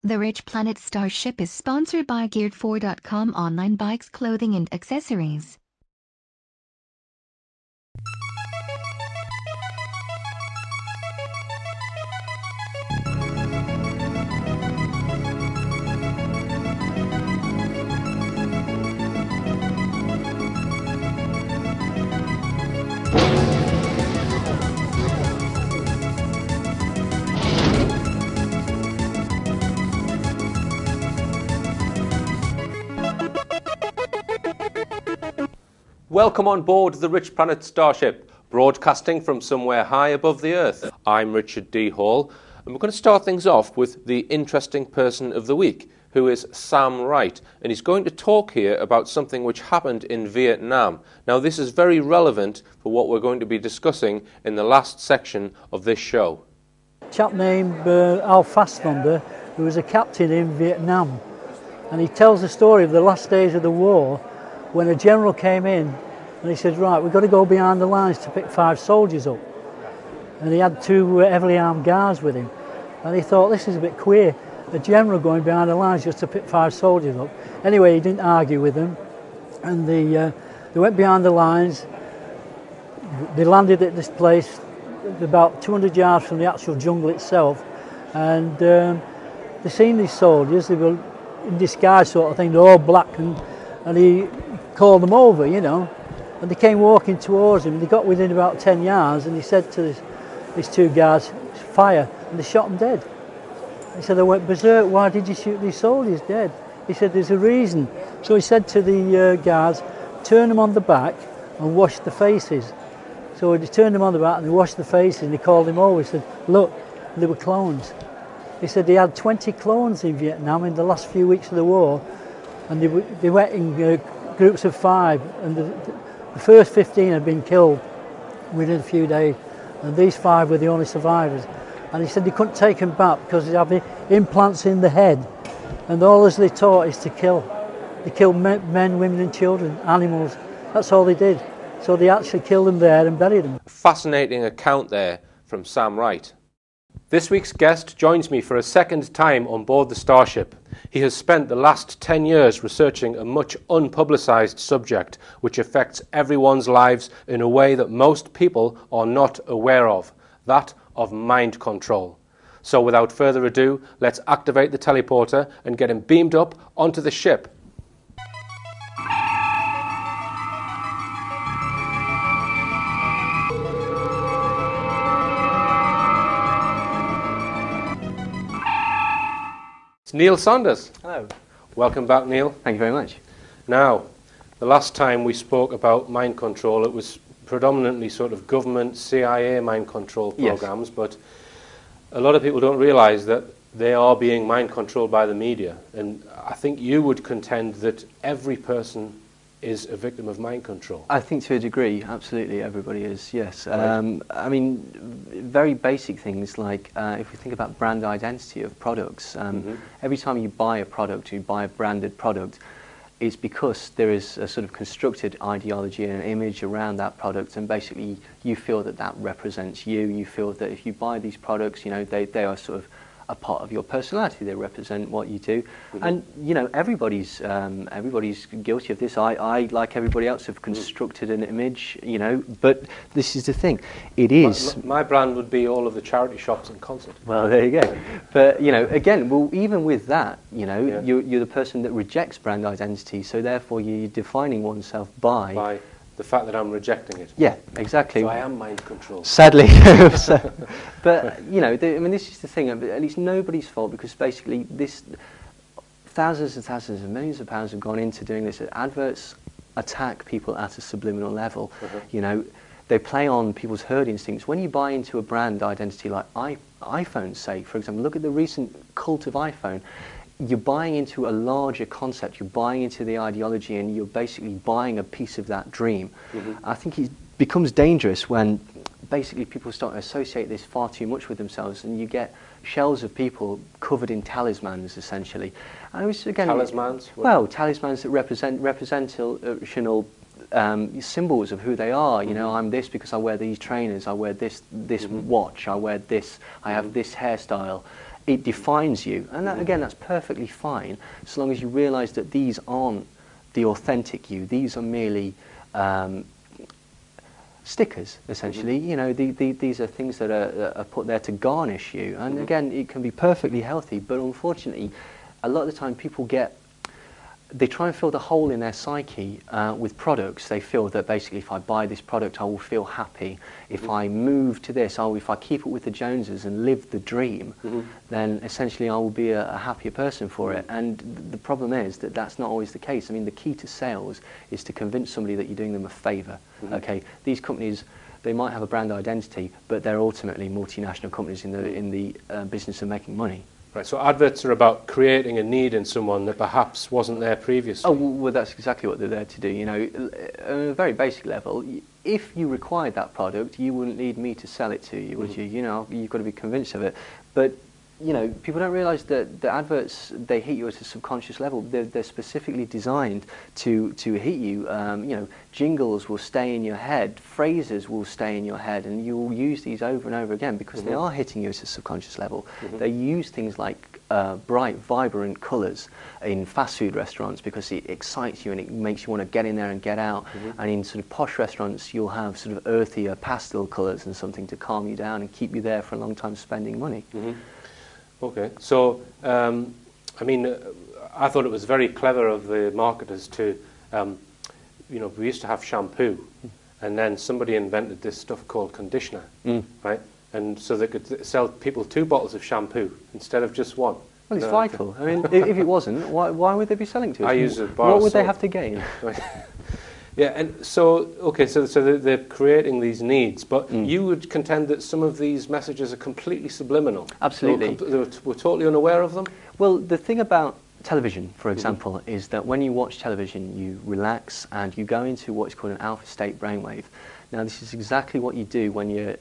The Rich Planet Starship is sponsored by Geared4.com online bikes, clothing and accessories. Welcome on board the Rich Planet Starship, broadcasting from somewhere high above the Earth. I'm Richard D. Hall, and we're going to start things off with the interesting person of the week, who is Sam Wright, and he's going to talk here about something which happened in Vietnam. Now, this is very relevant for what we're going to be discussing in the last section of this show. A chap named Al Fassbender, who was a captain in Vietnam, and he tells the story of the last days of the war when a general came in and he said, right, we've got to go behind the lines to pick 5 soldiers up. And he had 2 heavily armed guards with him. And he thought, this is a bit queer, a general going behind the lines just to pick 5 soldiers up. Anyway, he didn't argue with them, and they went behind the lines. They landed at this place about 200 yards from the actual jungle itself, and they seen these soldiers. They were in disguise sort of thing, they're all black, and he called them over, you know, and they came walking towards him, and they got within about 10 yards, and he said to these 2 guards, fire, and they shot them dead. He said, I went berserk, why did you shoot these soldiers dead? He said, there's a reason. So he said to the guards, turn them on the back and wash the faces. So he turned them on the back and they washed the faces, and he called them over. He said, look, they were clones. He said they had 20 clones in Vietnam in the last few weeks of the war, and they went in groups of 5, and the first 15 had been killed within a few days, and these 5 were the only survivors. And he said they couldn't take them back because they have the implants in the head, and all as they taught is to kill. They killed men, women and children, animals. That's all they did. So they actually killed them there and buried them. Fascinating account there from Sam Wright. This week's guest joins me for a second time on board the Starship. He has spent the last 10 years researching a much unpublicised subject which affects everyone's lives in a way that most people are not aware of, that of mind control. So without further ado, let's activate the teleporter and get him beamed up onto the ship. It's Neil Saunders. Hello. Welcome back, Neil. Thank you very much. Now, the last time we spoke about mind control, it was predominantly sort of government, CIA mind control programs, yes. But a lot of people don't realise that they are being mind controlled by the media. And I think you would contend that every person is a victim of mind control. I think to a degree, absolutely, everybody is, yes. Right. I mean, very basic things like if we think about brand identity of products, every time you buy a product, you buy a branded product, it's because there is a sort of constructed ideology and an image around that product, and basically you feel that that represents you. You feel that if you buy these products, you know, they are sort of a part of your personality. They represent what you do, and you know, everybody's guilty of this. I like everybody else have constructed an image, you know. But this is the thing, it is. My brand would be all of the charity shops and concerts. Well, there you go. But you know, again, well, even with that, you know, you're the person that rejects brand identity. So therefore, you're defining oneself by the fact that I'm rejecting it. Yeah, exactly. So I am mind controlled. Sadly. But, you know, I mean, this is the thing, at least nobody's fault, because basically thousands and thousands and millions of pounds have gone into doing this. Adverts attack people at a subliminal level. You know, they play on people's herd instincts. When you buy into a brand identity like iPhone, say, for example, look at the recent cult of iPhone. You're buying into a larger concept, you're buying into the ideology, and you're basically buying a piece of that dream. I think it becomes dangerous when basically people start to associate this far too much with themselves, and you get shells of people covered in talismans, essentially. And it was, again, talismans? Well, talismans that represent representational symbols of who they are. You know, I'm this because I wear these trainers, I wear this watch, I wear this, I have this hairstyle. it defines you. And that, again, that's perfectly fine, so long as you realise that these aren't the authentic you. These are merely stickers, essentially. You know, these are things that are put there to garnish you. And again, it can be perfectly healthy, but unfortunately, a lot of the time people they try and fill the hole in their psyche with products. They feel that basically if I buy this product I will feel happy. If I move to this, if I keep it with the Joneses and live the dream, then essentially I will be a happier person for it. And the problem is that that's not always the case. I mean, the key to sales is to convince somebody that you're doing them a favour. Okay, these companies, they might have a brand identity, but they're ultimately multinational companies in the business of making money. Right, so adverts are about creating a need in someone that perhaps wasn't there previously. Oh, well, that's exactly what they're there to do. You know, on a very basic level, if you required that product, you wouldn't need me to sell it to you, would you? You know, you've got to be convinced of it. But, you know, people don't realise that the adverts, they hit you at a subconscious level. They're specifically designed to hit you. You know, jingles will stay in your head, phrases will stay in your head, and you will use these over and over again because they are hitting you at a subconscious level. They use things like bright, vibrant colours in fast food restaurants because it excites you and it makes you want to get in there and get out. And in sort of posh restaurants, you'll have sort of earthier pastel colours and something to calm you down and keep you there for a long time spending money. Okay, so I mean, I thought it was very clever of the marketers to, you know, we used to have shampoo, and then somebody invented this stuff called conditioner, right? And so they could sell people 2 bottles of shampoo instead of just one. Well, it's vital. I mean, if it wasn't, why would they be selling to us? I use a bar What of would they soap. have to gain? Yeah, and so, okay, so they're creating these needs, but you would contend that some of these messages are completely subliminal. Absolutely. We're totally unaware of them? Well, the thing about television, for example, is that when you watch television, you relax and you go into what's called an alpha state brainwave. Now, this is exactly what you do when you're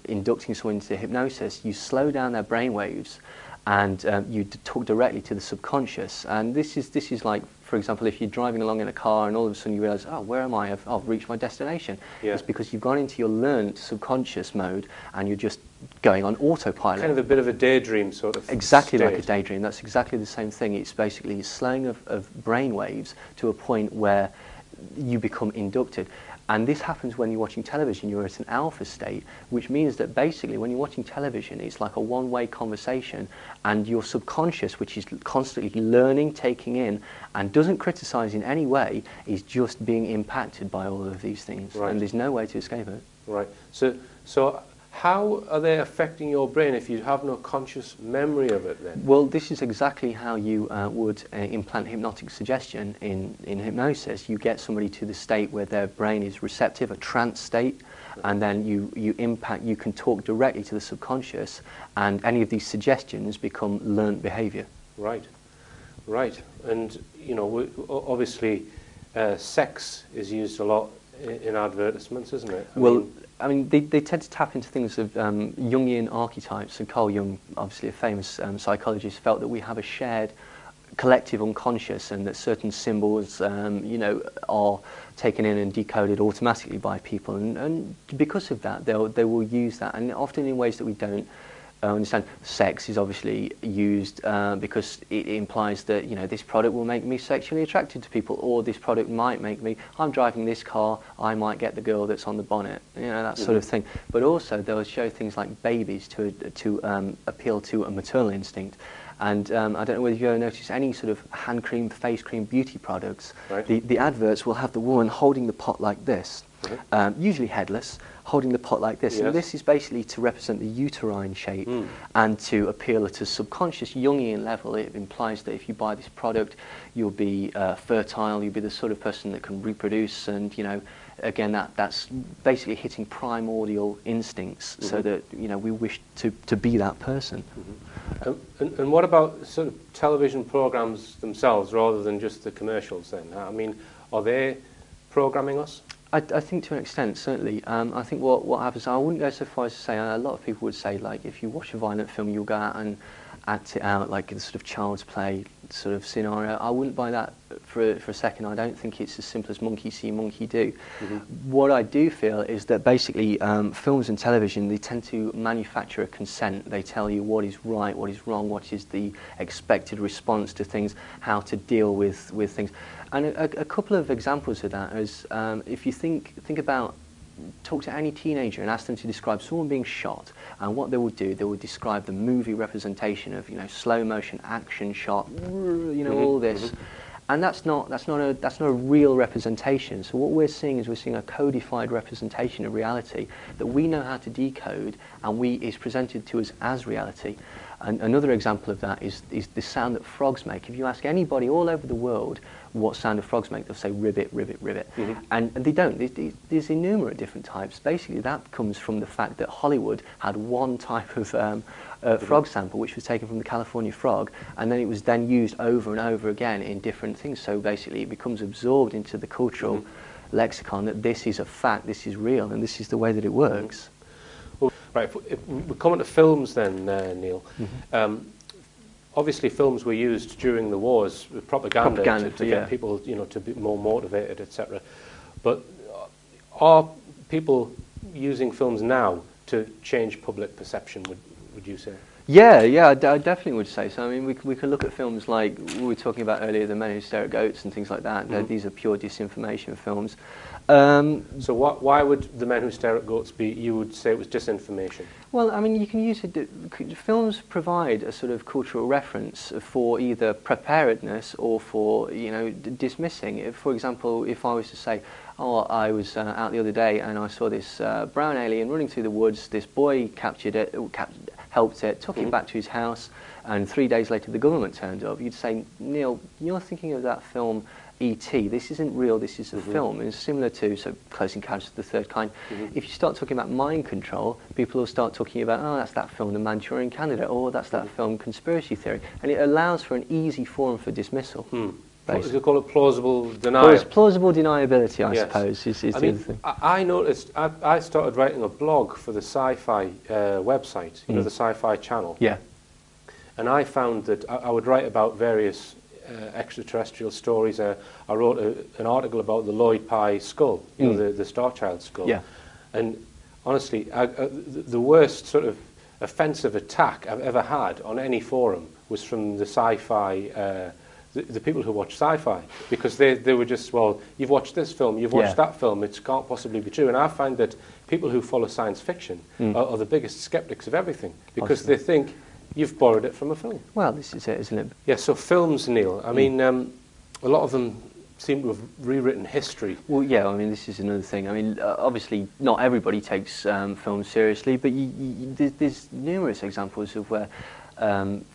inducting someone into hypnosis. You slow down their brainwaves and you talk directly to the subconscious. And this is like, for example, if you're driving along in a car and all of a sudden you realise, oh, where am I? I've reached my destination. Yeah. It's because you've gone into your learned subconscious mode and you're just going on autopilot. Kind of a bit of a daydream sort of Exactly state. like a daydream. That's exactly the same thing. It's basically a slowing of brain waves to a point where you become inducted. And this happens when you're watching television. You're at an alpha state, which means that basically when you're watching television, it's like a one-way conversation, and your subconscious, which is constantly learning, taking in, and doesn't criticize in any way, is just being impacted by all of these things. Right. And there's no way to escape it. Right. So how are they affecting your brain if you have no conscious memory of it then? Well, this is exactly how you would implant hypnotic suggestion in hypnosis. You get somebody to the state where their brain is receptive, a trance state, and then you can talk directly to the subconscious, and any of these suggestions become learnt behaviour. Right. Right. And, you know, obviously sex is used a lot in advertisements, isn't it? I mean, they tend to tap into things of Jungian archetypes, and Carl Jung, obviously a famous psychologist, felt that we have a shared collective unconscious, and that certain symbols, you know, are taken in and decoded automatically by people, and because of that, they will use that, and often in ways that we don't understand. Sex is obviously used because it implies that, you know, this product will make me sexually attracted to people, or this product might make me, I'm driving this car, I might get the girl that's on the bonnet, you know, that sort of thing. But also they'll show things like babies to appeal to a maternal instinct. And I don't know whether you've ever noticed any sort of hand cream, face cream, beauty products. Right. The adverts will have the woman holding the pot like this, usually headless, holding the pot like this. Yes. And this is basically to represent the uterine shape and to appeal at a subconscious Jungian level. It implies that if you buy this product, you'll be fertile, you'll be the sort of person that can reproduce, and, you know, again, that's basically hitting primordial instincts, so that, you know, we wish to be that person. And what about sort of television programs themselves rather than just the commercials then? I mean, are they programming us? I think to an extent, certainly. I think what happens, I wouldn't go so far as to say, a lot of people would say, like, if you watch a violent film, you'll go out act it out like a sort of child's play sort of scenario. I wouldn't buy that for a second. I don't think it's as simple as monkey see, monkey do. What I do feel is that basically films and television, they tend to manufacture a consent. They tell you what is right, what is wrong, what is the expected response to things, how to deal with things. And a couple of examples of that is if you think about, talk to any teenager and ask them to describe someone being shot, and what they would do, they would describe the movie representation of, you know, slow motion action shot, you know, all this, and that's not a real representation. So what we're seeing is a codified representation of reality that we know how to decode, and is presented to us as reality. And another example of that is the sound that frogs make. If you ask anybody all over the world what sound do frogs make, they'll say ribbit, ribbit, ribbit. And they don't. There's innumerable different types. Basically, that comes from the fact that Hollywood had one type of frog sample, which was taken from the California frog, and then it was then used over and over again in different things. So basically, it becomes absorbed into the cultural lexicon that this is a fact, this is real, and this is the way that it works. Well, right, if we come on to films then, Neil. Obviously, films were used during the wars with propaganda to get people, you know, to be more motivated, etc. But are people using films now to change public perception? Would you say? Yeah, I definitely would say so. I mean, we can look at films like we were talking about earlier, The Men Who Stare at Goats and things like that. These are pure disinformation films. So why would The Men Who Stare at Goats be, you would say it was disinformation? Well, I mean, you can use it. Films provide a sort of cultural reference for either preparedness or for, you know, dismissing. If, for example, if I was to say, oh, I was out the other day and I saw this brown alien running through the woods, this boy captured it, helped it, took it back to his house, and 3 days later the government turned up, you'd say, Neil, you're thinking of that film E.T. This isn't real, this is a film. It's similar to Close Encounters of the Third Kind. If you start talking about mind control, people will start talking about, oh, that's that film, The Manchurian Candidate, or that's that film, Conspiracy Theory. And it allows for an easy forum for dismissal. What do you call it? Plausible denial? Plausible deniability, I suppose, is the other thing. I noticed, I started writing a blog for the sci-fi website, you know, the sci-fi channel. Yeah. And I found that I would write about various extraterrestrial stories. I wrote an article about the Lloyd Pye skull, you know, the Star Child skull. Yeah. And honestly, the worst sort of offensive attack I've ever had on any forum was from the sci-fi, the people who watch sci-fi, because they were just, well, you've watched this film, you've watched that film, it can't possibly be true. And I find that people who follow science fiction are the biggest skeptics of everything, because they think you've borrowed it from a film. Well, this is it, isn't it? Yeah, so films, Neil, I mean, a lot of them seem to have rewritten history. Well, yeah, I mean, this is another thing. I mean, obviously, not everybody takes films seriously, but there's numerous examples of where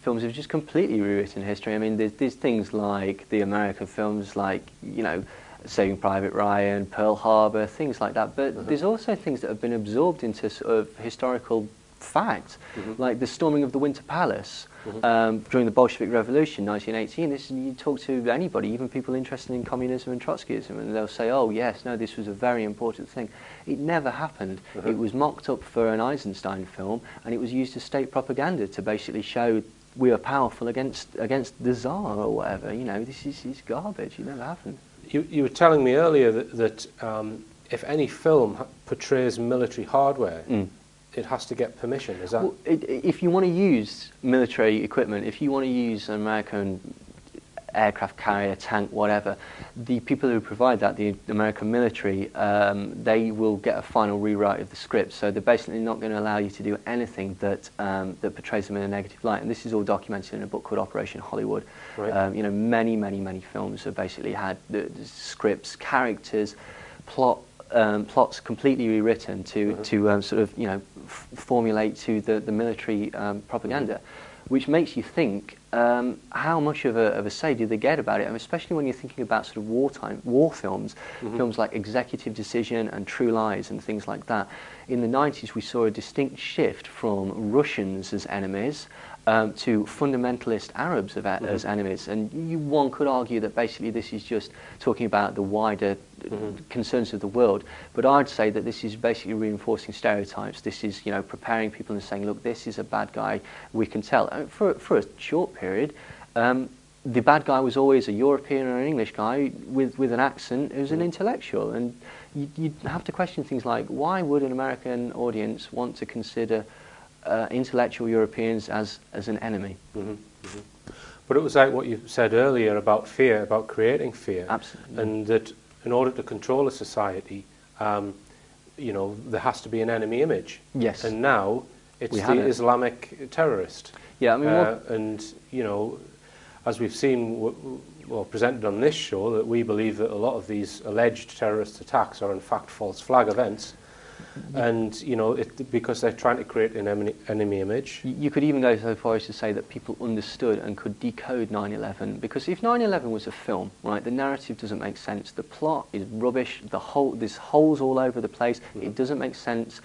films have just completely rewritten history. I mean, there's things like the American films, like, you know, Saving Private Ryan, Pearl Harbor, things like that. But there's also things that have been absorbed into sort of historical fact, like the storming of the Winter Palace during the Bolshevik Revolution, 1918. You talk to anybody, even people interested in communism and Trotskyism, and they'll say, oh yes, no, this was a very important thing. It never happened. It was mocked up for an Eisenstein film, and it was used as state propaganda to basically show we are powerful against the Tsar or whatever. You know, this is garbage. It never happened. You were telling me earlier that if any film portrays military hardware, it has to get permission, is that? Well, if you want to use military equipment, if you want to use an American aircraft carrier, tank, whatever, the people who provide that, the American military, they will get a final rewrite of the script. So they're basically not going to allow you to do anything that that portrays them in a negative light. And this is all documented in a book called Operation Hollywood. Right. You know, many films have basically had the scripts, characters, plots completely rewritten to sort of, you know, formulate to the military propaganda, which makes you think how much of a say do they get about it, and especially when you're thinking about sort of war films, films like Executive Decision and True Lies and things like that. In the 90s, we saw a distinct shift from Russians as enemies to fundamentalist Arabs as enemies. And one could argue that basically this is just talking about the wider concerns of the world. But I'd say that this is basically reinforcing stereotypes. This is, you know, preparing people and saying, look, this is a bad guy. We can tell. For a short period, the bad guy was always a European or an English guy with an accent who's an intellectual. And you'd have to question things like, why would an American audience want to consider intellectual Europeans as an enemy? But it was like what you said earlier about fear, about creating fear. Absolutely. And that in order to control a society, you know, there has to be an enemy image. Yes. And now it's the Islamic terrorist. Yeah, I mean, and, you know, as we've seen, well, presented on this show, that we believe that a lot of these alleged terrorist attacks are in fact false flag events. And, you know, because they're trying to create an enemy image. You could even go so far as to say that people understood and could decode 9/11, because if 9/11 was a film, right, the narrative doesn't make sense, the plot is rubbish, there's holes all over the place, it doesn't make sense.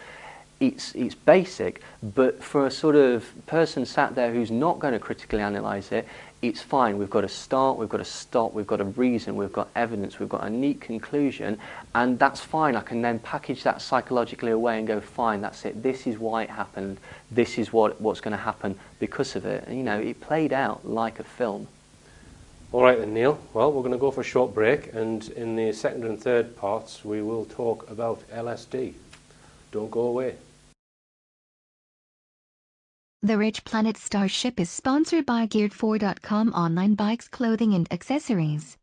It's basic, but for a sort of person sat there who's not going to critically analyse it, it's fine. We've got a start, we've got a stop, we've got a reason, we've got evidence, we've got a neat conclusion, and that's fine. I can then package that psychologically away and go, fine, that's it. This is why it happened. This is what's going to happen because of it. And, you know, it played out like a film. All right then, Neil. Well, we're going to go for a short break, and in the second and third parts, we will talk about LSD. Don't go away. The Rich Planet Starship is sponsored by Geared4.com online bikes, clothing and accessories.